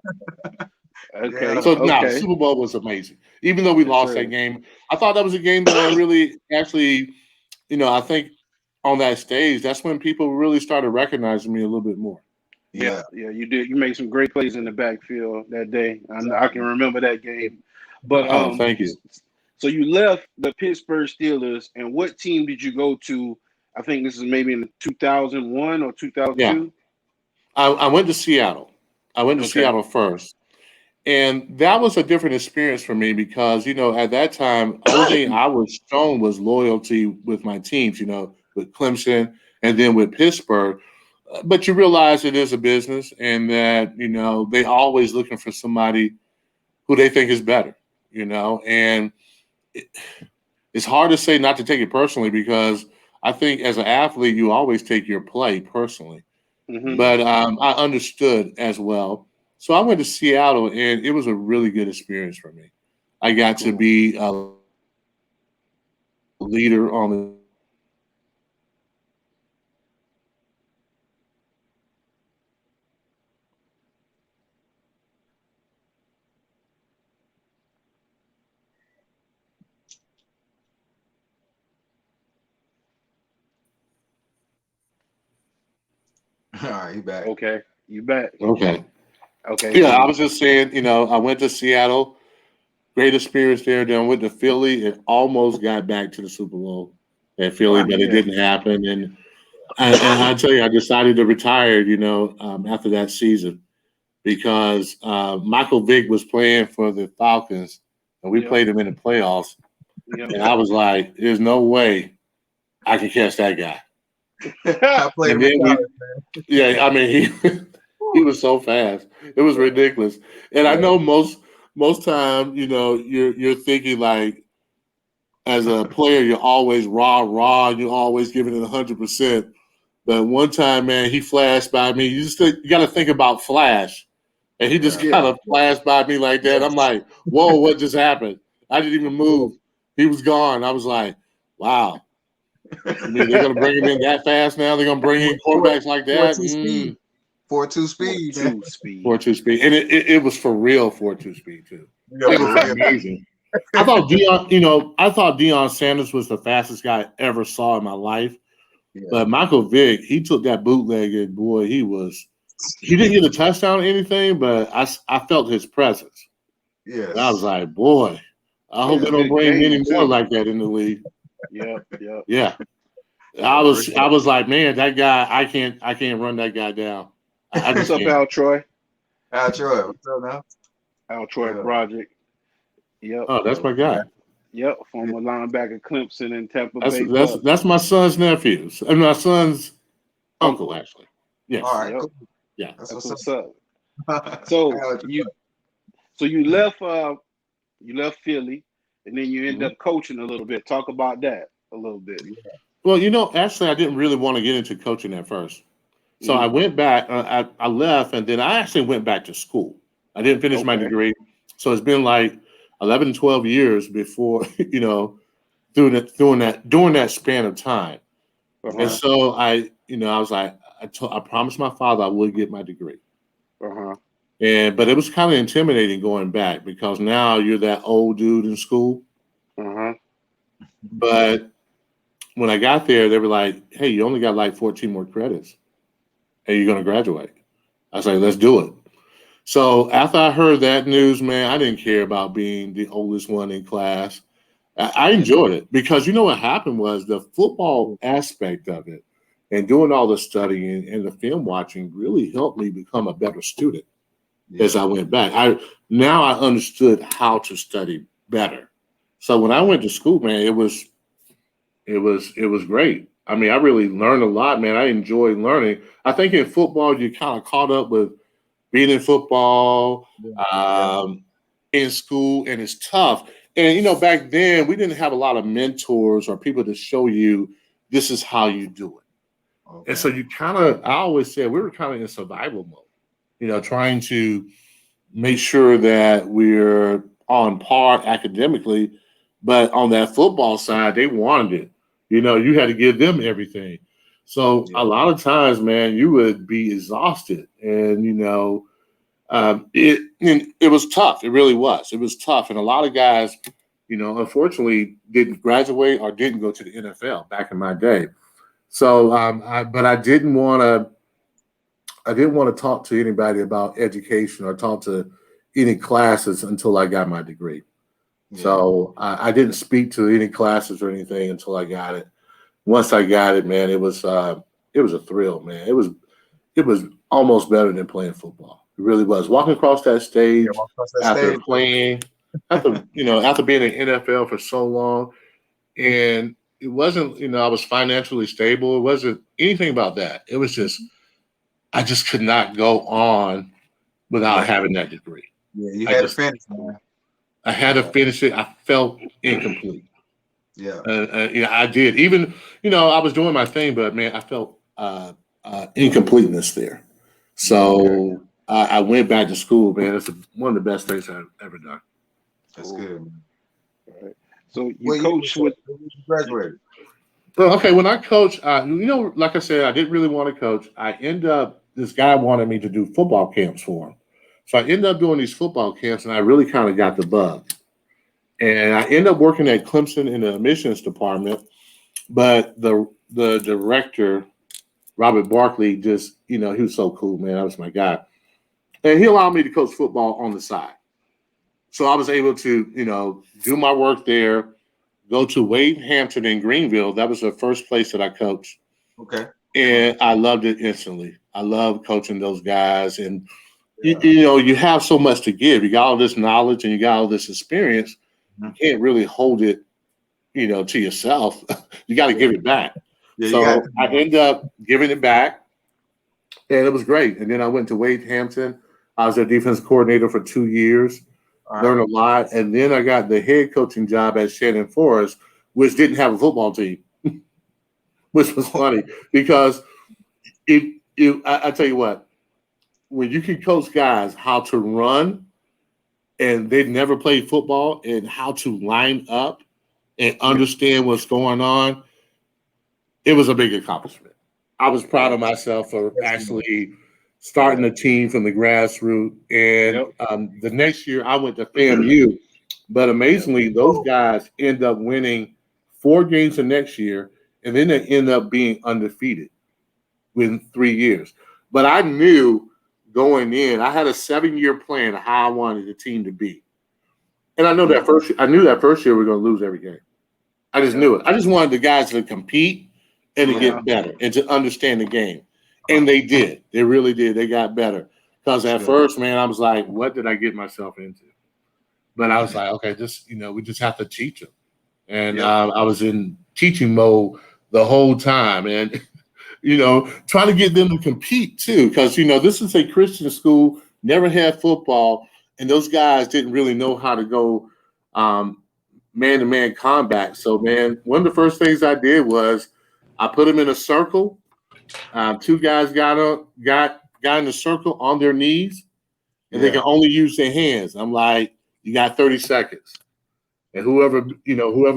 Okay. So the Super Bowl was amazing. Even though we lost that game, I thought that was a game that I really actually, I think on that stage, that's when people really started recognizing me a little bit more. Yeah, you did. You made some great plays in the backfield that day. I can remember that game. But thank you. So you left the Pittsburgh Steelers, and what team did you go to? I think this is maybe in 2001 or 2002. Yeah. I went to Seattle. I went to Seattle first. And that was a different experience for me because, at that time, the only thing I was shown was loyalty with my teams, with Clemson and then with Pittsburgh. But you realize it is a business and that, they always looking for somebody who they think is better, and it's hard to say not to take it personally because I think as an athlete, you always take your play personally. Mm-hmm. But I understood as well. So I went to Seattle, and it was a really good experience for me. I got to be a leader on the All right, you back. Okay, you back. Okay. Okay. Yeah, I was just saying, I went to Seattle, great experience there. Then I went to Philly and almost got back to the Super Bowl at Philly, but it didn't happen. And I tell you, I decided to retire, after that season because Michael Vick was playing for the Falcons, and we played him in the playoffs. And I was like, there's no way I can catch that guy. He was so fast. It was ridiculous. And I know most time, you're thinking like as a player, you're always raw, and you're always giving it 100%. But one time, man, he flashed by me. You got to think about flash. And he just kind of flashed by me like that. I'm like, whoa, what just happened? I didn't even move. He was gone. I was like, wow. I mean, they're going to bring him in that fast now? They're going to bring in quarterbacks like that? 4.2 speed. 4.2 speed. And it was for real 4.2 speed, too. It was amazing. I thought Deion Sanders was the fastest guy I ever saw in my life. Yeah. But Michael Vick, he took that bootleg and, boy, he didn't get a touchdown or anything, but I felt his presence. Yeah. I was like, boy, I hope they don't bring many more like that in the league. Yeah. Yeah. I was like, man, that guy, I can't run that guy down. What's up, Al Troy? Al Troy, what's up now? Al Troy Project. Yep. Oh, that's my guy. Yep, former linebacker Clemson and Tampa Bay. That's my son's nephew. And my son's uncle, actually. Yes. All right. Yep. Cool. Yeah. That's what's up. So you left Philly, and then you end up coaching a little bit. Talk about that a little bit. Well, actually, I didn't really want to get into coaching at first. So I went back. I left, and then I actually went back to school. I didn't finish my degree. So it's been like 11, 12 years before, during that span of time. Uh-huh. And so I was like, I promised my father I would get my degree. Uh-huh. But it was kind of intimidating going back because now you're that old dude in school. Uh-huh. But when I got there, they were like, hey, you only got like 14 more credits. Hey, you're going to graduate. I was like, let's do it. So after I heard that news, man, I didn't care about being the oldest one in class. I enjoyed it because you know what happened was the football aspect of it and doing all the studying and the film watching really helped me become a better student as I went back. I understood how to study better. So when I went to school, man, it was great. I mean, I really learned a lot, man. I enjoyed learning. I think in football, you kind of caught up with being in football, in school, and it's tough. And, back then, we didn't have a lot of mentors or people to show you this is how you do it. Okay. And so I always said we were kind of in survival mode, trying to make sure that we're on par academically. But on that football side, they wanted it. You had to give them everything. So a lot of times, man, you would be exhausted. And, it was tough. It really was. It was tough. And a lot of guys, unfortunately didn't graduate or didn't go to the NFL back in my day. So, but I didn't want to talk to anybody about education or talk to any classes until I got my degree. Yeah. So I didn't speak to any classes or anything until I got it. Once I got it, man, it was a thrill, man. It was almost better than playing football. It really was. Walking across that stage after being in the NFL for so long, and it wasn't, I was financially stable. It wasn't anything about that. It was just, I just could not go on without having that degree. Yeah, you had to finish, man. I had to finish it. I felt incomplete. Yeah. I did. Even, I was doing my thing, but man, I felt incompleteness there. So I went back to school, man. It's one of the best things I've ever done. That's good, man. All right. So you coach with graduated. Well, okay, when I coach, like I said, I didn't really want to coach. This guy wanted me to do football camps for him. So I ended up doing these football camps, and I really kind of got the bug. And I ended up working at Clemson in the admissions department, but the director, Robert Barkley, just, he was so cool, man. That was my guy. And he allowed me to coach football on the side. So I was able to, do my work there, go to Wade Hampton in Greenville. That was the first place that I coached. Okay. And I loved it instantly. I love coaching those guys. And, you have so much to give. You got all this knowledge and you got all this experience. You can't really hold it, to yourself. You got to give it back. Yeah, so I ended up giving it back, and it was great. And then I went to Wade Hampton. I was their defense coordinator for 2 years, learned a lot. And then I got the head coaching job at Shannon Forest, which didn't have a football team, which was funny because I tell you what, when you can coach guys how to run and they've never played football and how to line up and understand what's going on, it was a big accomplishment. I was proud of myself for actually starting a team from the grassroots. And the next year I went to FAMU, but amazingly, those guys end up winning 4 games the next year, and then they end up being undefeated within 3 years. But I knew going in, I had a 7-year plan of how I wanted the team to be. And I knew that first year we were going to lose every game. I just knew it. I just wanted the guys to compete and to get better and to understand the game. And they did. They really did. They got better. Because at first, man, I was like, what did I get myself into? But I was like, okay, we just have to teach them. And I was in teaching mode the whole time. And, trying to get them to compete too. Because, this is a Christian school, never had football. And those guys didn't really know how to go man-to-man combat. So, man, one of the first things I did was I put them in a circle. Two guys got in a circle on their knees, and they can only use their hands. I'm like, you got 30 seconds. And whoever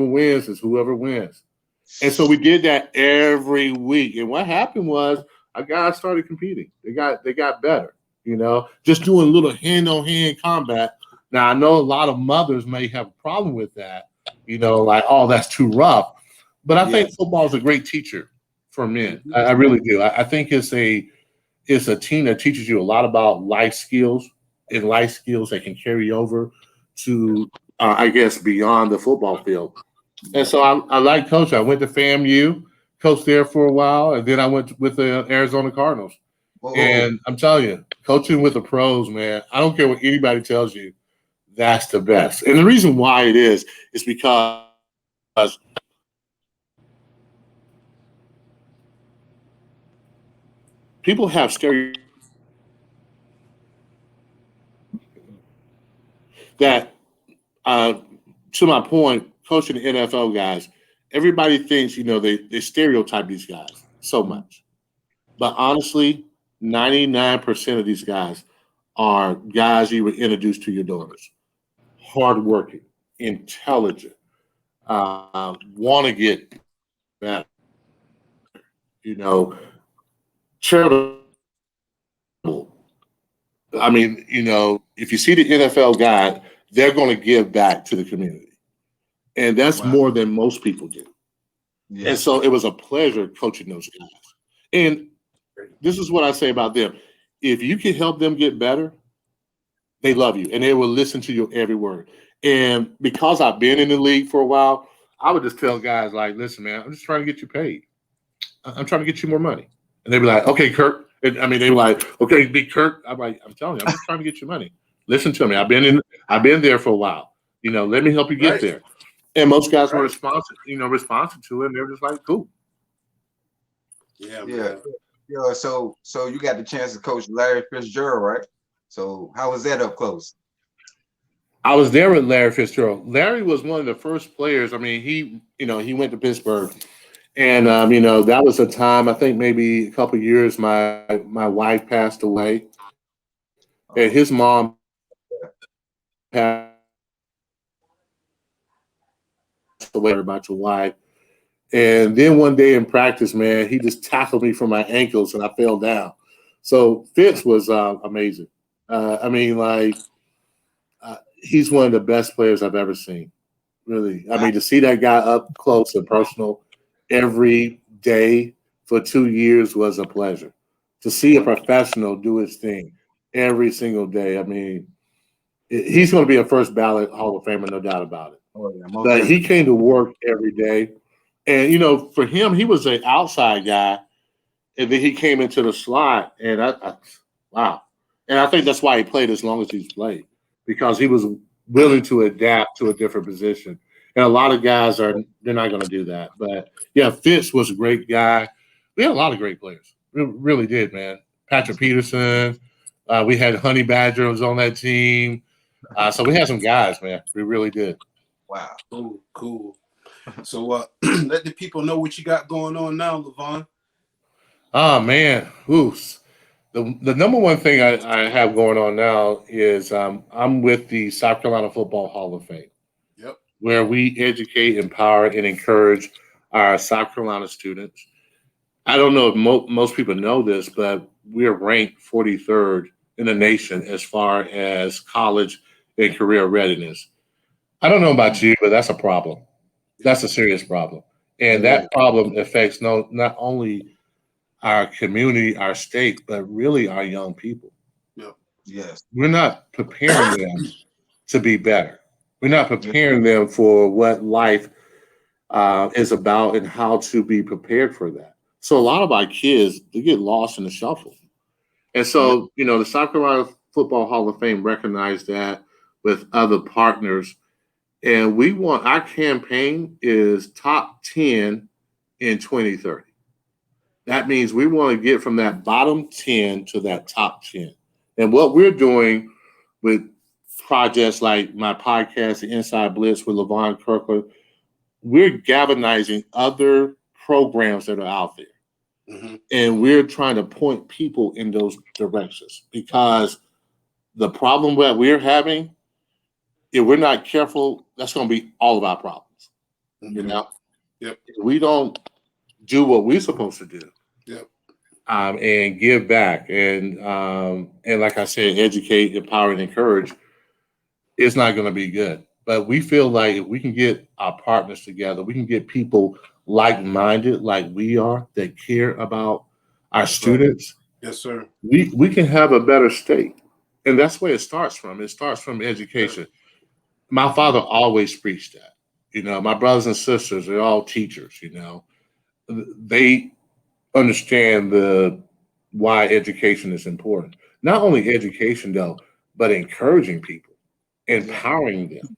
wins is whoever wins. And so we did that every week. And what happened was our guys started competing. They got better, just doing little hand-on-hand combat. Now, I know a lot of mothers may have a problem with that, like, oh, that's too rough. But I think football is a great teacher for men. I really do. I think it's a team that teaches you a lot about life skills that can carry over to, I guess, beyond the football field. And so I like coaching. I went to FAMU, coached there for a while, and then I went with the Arizona Cardinals. Whoa. And I'm telling you, coaching with the pros, man, I don't care what anybody tells you, that's the best. And the reason why it is because people have stereotypes that, to my point, coaching the NFL guys, everybody thinks, they stereotype these guys so much. But honestly, 99% of these guys are guys you would introduce to your daughters. Hardworking, intelligent, want to get better, charitable. I mean, if you see the NFL guy, they're going to give back to the community. And that's more than most people do. Yeah. And so it was a pleasure coaching those guys. And this is what I say about them. If you can help them get better, they love you and they will listen to your every word. And because I've been in the league for a while, I would just tell guys like, listen, man, I'm just trying to get you paid. I'm trying to get you more money. And they'd be like, okay, Kirk. And, they were like, okay, Big Kirk. I'm like, I'm telling you, I'm just trying to get you money. Listen to me. I've been there for a while. Let me help you get there. And most guys were responsive to it. And they were just like, cool. Yeah. So you got the chance to coach Larry Fitzgerald, right? So how was that up close? I was there with Larry Fitzgerald. Larry was one of the first players. I mean, he went to Pittsburgh. And, that was a time, I think maybe a couple of years, my wife passed away. And his mom passed away about your wife. And then one day in practice, man, he just tackled me from my ankles and I fell down. So Fitz was amazing. He's one of the best players I've ever seen. Really. I mean, to see that guy up close and personal every day for 2 years was a pleasure. To see a professional do his thing every single day. I mean, he's going to be a first ballot Hall of Famer, no doubt about it. Oh, yeah, but he came to work every day. And, for him, he was an outside guy. And then he came into the slot. And wow. And I think that's why he played as long as he's played, because he was willing to adapt to a different position. And a lot of guys they're not going to do that. But, yeah, Fitz was a great guy. We had a lot of great players. We really did, man. Patrick Peterson. We had Honey Badger was on that team. So we had some guys, man. We really did. Wow. Cool. So let the people know what you got going on now, Levon. Oh, man. Oof. The number one thing I have going on now is I'm with the South Carolina Football Hall of Fame. Yep. Where we educate, empower, and encourage our South Carolina students. I don't know if most people know this, but we're ranked 43rd in the nation as far as college and career readiness. I don't know about you, but that's a problem. That's a serious problem. And that problem affects not only our community, our state, but really our young people. Yep. Yes. We're not preparing them to be better. We're not preparing them for what life is about and how to be prepared for that. So a lot of our kids, they get lost in the shuffle. And so, the South Carolina Football Hall of Fame recognized that with other partners. And our campaign is top 10 in 2030. That means we want to get from that bottom 10 to that top 10. And what we're doing with projects like my podcast, The Inside Blitz with Levon Kirkland, we're galvanizing other programs that are out there. Mm-hmm. And we're trying to point people in those directions, because the problem that we're having, if we're not careful, that's going to be all of our problems. Mm-hmm. Yep. If we don't do what we're supposed to do. Yep. And give back and like I said, educate, empower, and encourage, it's not going to be good. But we feel like if we can get our partners together, we can get people like-minded like we are, that care about our students. Right. Yes, sir. We can have a better state. And that's where it starts from. It starts from education. My father always preached that. My brothers and sisters, they're all teachers, They understand why education is important. Not only education, though, but encouraging people, empowering them.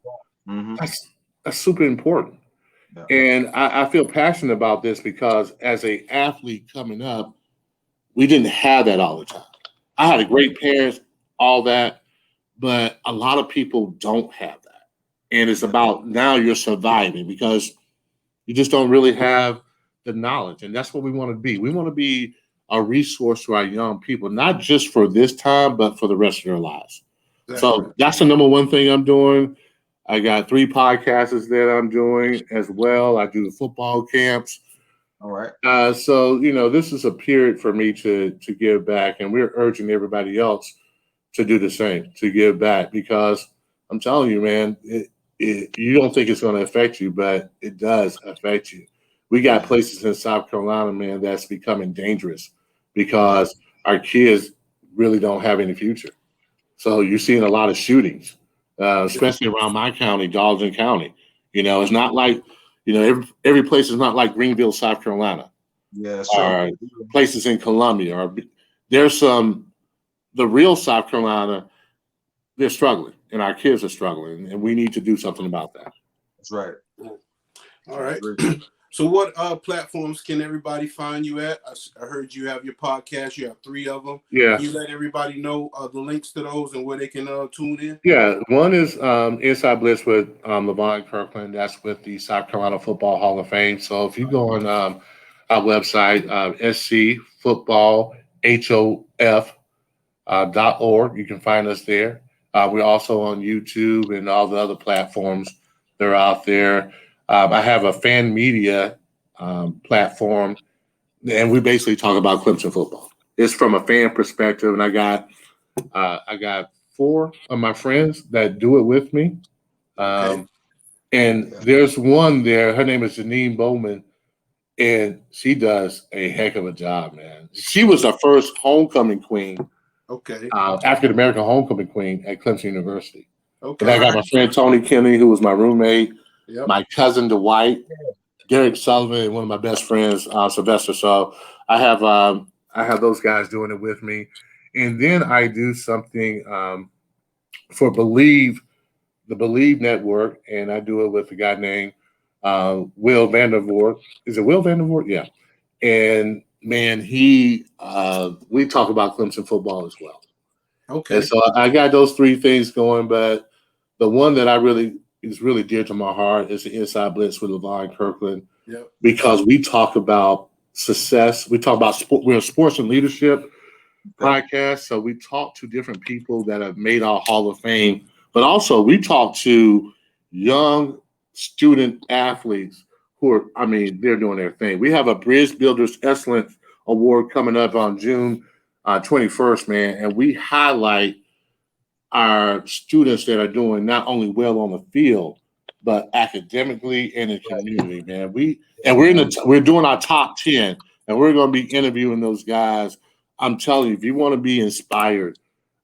Mm-hmm. That's super important. Yeah. And I feel passionate about this because as an athlete coming up, we didn't have that all the time. I had a great parents, all that, but a lot of people don't have that. And it's about now you're surviving because you just don't really have the knowledge. And that's what we want to be. We want to be a resource to our young people, not just for this time, but for the rest of their lives. Exactly. So that's the number one thing I'm doing. I got 3 podcasts that I'm doing as well. I do the football camps. All right. So, this is a period for me to give back, and we're urging everybody else to do the same, to give back, because I'm telling you, man, you don't think it's going to affect you, but it does affect you. We got places in South Carolina, man, that's becoming dangerous because our kids really don't have any future. So you're seeing a lot of shootings. Especially around my county, Dalton County. It's not like, every place is not like Greenville, South Carolina. Yeah, or places in Columbia. Or there's the real South Carolina, they're struggling, and our kids are struggling, and we need to do something about that. That's right. All right. So what platforms can everybody find you at? I heard you have your podcast. You have 3 of them. Yeah. Can you let everybody know the links to those and where they can tune in? Yeah. One is Inside Blitz with Levon Kirkland. That's with the South Carolina Football Hall of Fame. So if you go on our website, scfootballhof.org, you can find us there. We're also on YouTube and all the other platforms that are out there. I have a fan media platform, and we basically talk about Clemson football. It's from a fan perspective, and I got 4 of my friends that do it with me. And there's one there. Her name is Janine Bowman, and she does a heck of a job, man. She was the first homecoming queen. Okay. African American homecoming queen at Clemson University. Okay. And I got my friend Tony Kennedy, who was my roommate. Yep. My cousin Dwight, Derek Sullivan, and one of my best friends, Sylvester. So I have those guys doing it with me, and then I do something for the Believe Network, and I do it with a guy named Will Vandervoort. Is it Will Vandervoort? Yeah. And man, we talk about Clemson football as well. Okay. And so I got those 3 things going, but the one that is really dear to my heart is the Inside Blitz with Levon Kirkland. Yep. Because we talk about success. We talk about sport. We're a sports and leadership podcast. So we talk to different people that have made our Hall of Fame, but also we talk to young student athletes who they're doing their thing. We have a Bridge Builders Excellence Award coming up on June 21st, man. And we highlight our students that are doing not only well on the field, but academically and in the community, man. We're doing our top 10, and we're going to be interviewing those guys. I'm telling you, if you want to be inspired,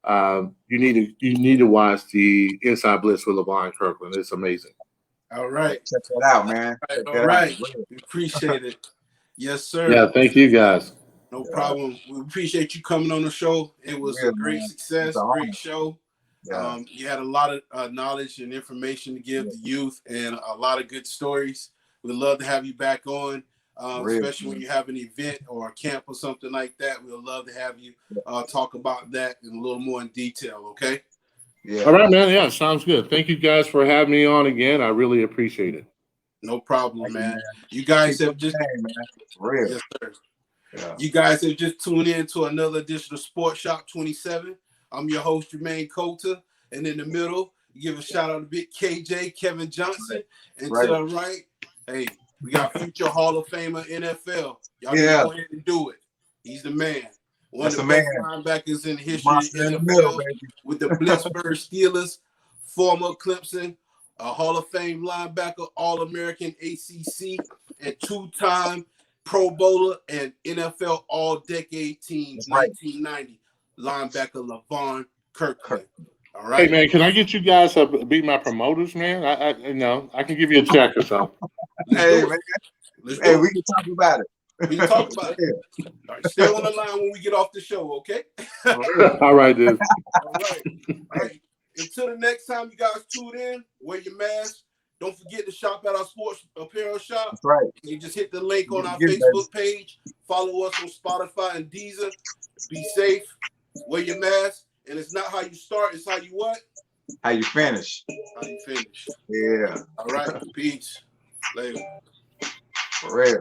you need to watch the Inside Blitz with Levon Kirkland. It's amazing. All right. Check that out, man. All right. We appreciate it. Yes, sir. Yeah, thank you guys. No problem. We appreciate you coming on the show. It was a great success, great show. Yeah. You had a lot of knowledge and information to give the youth and a lot of good stories. We'd love to have you back on, especially when you have an event or a camp or something like that. We'd love to have you talk about that in a little more in detail, okay? Yeah. All right, man. Yeah, sounds good. Thank you guys for having me on again. I really appreciate it. No problem, man. You guys have just real. Yes, sir. Yeah. You guys have just tuned in to another edition of Sports Shop 27. I'm your host, Jermaine Colter. And in the middle, you give a shout out to Big KJ, Kevin Johnson. And to the right, hey, we got future Hall of Famer NFL. Y'all can go ahead and do it. He's the man. One of the best linebackers in the history of the NFL with the Pittsburgh Steelers, former Clemson, a Hall of Fame linebacker, All-American ACC, and two-time Pro Bowler and NFL All-Decade Teams, 1990 linebacker Levon Kirkland. All right. Hey, man, can I get you guys to be my promoters, man? I can give you a check or something. Hey, man. Hey, we can talk about it. We can talk about it. All right, stay on the line when we get off the show, okay? All right, dude. All right. Until the next time you guys tune in, wear your mask. Don't forget to shop at our sports apparel shop. That's right. You just hit the link on our Facebook page. Follow us on Spotify and Deezer. Be safe. Wear your mask. And it's not how you start, it's how you what? How you finish. How you finish. Yeah. All right. Peace. Later. For real.